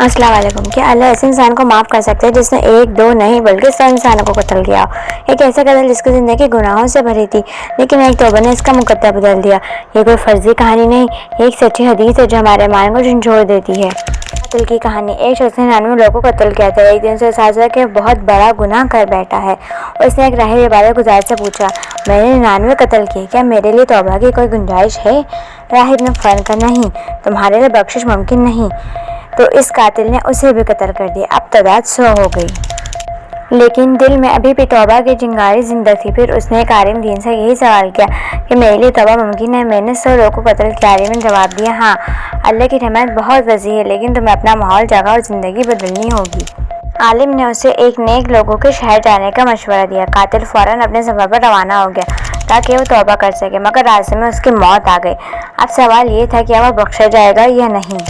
अस्सलाम वालेकुम। क्या अल्लाह ऐसे इंसान को माफ़ कर सकते हैं जिसने एक दो नहीं बल्कि 100 इंसानों को कत्ल किया हो। एक ऐसा कत्ल जिसकी ज़िंदगी गुनाहों से भरी थी, लेकिन एक तौबा ने इसका मुकद्दर बदल दिया। ये कोई फर्जी कहानी नहीं, ये एक सच्ची हदीस है जो हमारे ईमान को झंझोड़ देती है। कत्ल की कहानी। एक शख्स ने 99 लोगों को कत्ल किया था। एक दिन से साजा के बहुत बड़ा गुनाह कर बैठा है। उसने एक राहिब इबादत गुजार से पूछा, मैंने 99 कत्ल किए, क्या मेरे लिए तौबा की कोई गुंजाइश है? राहिब ने फौरन कहा, नहीं, तुम्हारे लिए बख्शिश मुमकिन नहीं। तो इस कातिल ने उसे भी कत्ल कर दिया। अब तादाद 100 हो गई, लेकिन दिल में अभी भी तौबा की चिंगारी जिंदा थी। फिर उसने एक आलिम दीन से यही सवाल किया कि मेरे लिए तौबा मुमकिन है? मैंने 100 लोगों को कत्ल किया। आलिम ने जवाब दिया, हाँ, अल्लाह की रहमत बहुत वसी है, लेकिन तुम्हें अपना माहौल, जगह और ज़िंदगी बदलनी होगी। आलिम ने उसे एक नेक लोगों के शहर जाने का मशवरा दिया। कातिल फौरन अपने सफ़र पर रवाना हो गया ताकि वो तौबा कर सके, मगर रास्ते में उसकी मौत आ गई। अब सवाल ये था कि वह बख्शा जाएगा या नहीं।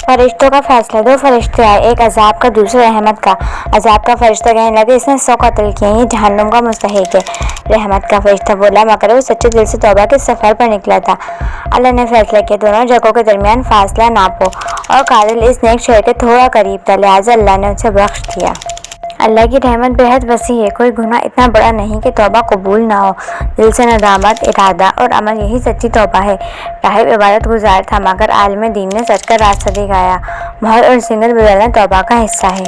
फरिश्तों का फैसला। 2 फरिश्ते आए, एक अजाब का, दूसरा रहमत का। अजाब का फरिश्ता कहने लगे, इसने 100 कत्ल किए, ये जहन्नुम का मुस्तहिक है। रहमत का फरिश्ता बोला, मगर वो सच्चे दिल से तौबा के सफ़र पर निकला था। अल्लाह ने फैसला किया, दोनों जगहों के दरमियान फासला नापो, और कातिल इस नेक शहर के थोड़ा करीब था, लिहाजा अल्लाह ने उसे बख्श दिया। अल्लाह की रहमत बेहद वसी है। कोई गुनाह इतना बड़ा नहीं कि तौबा कबूल ना हो। दिल से नदामत, इरादा और अमल, यही सच्ची तौबा है। राहिब इबादत गुजार था, मगर आलिम दीन ने सच का रास्ता दिखाया। माहौल और जिंदगी बदलना तौबा का हिस्सा है।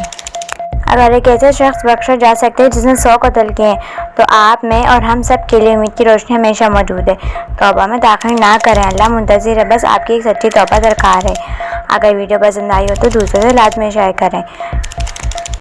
अगर एक ऐसे शख्स बख्शा जा सकते हैं जिसने 100 कत्ल किए, तो आप में और हम सब के लिए उम्मीद की रोशनी हमेशा मौजूद है। तौबा में ताख़ीर ना करें, अल्लाह मुंतज़िर है, बस आपकी एक सच्ची तौबा दरकार है। अगर वीडियो पसंद आई हो तो दूसरों से लाज़मी शेयर करें।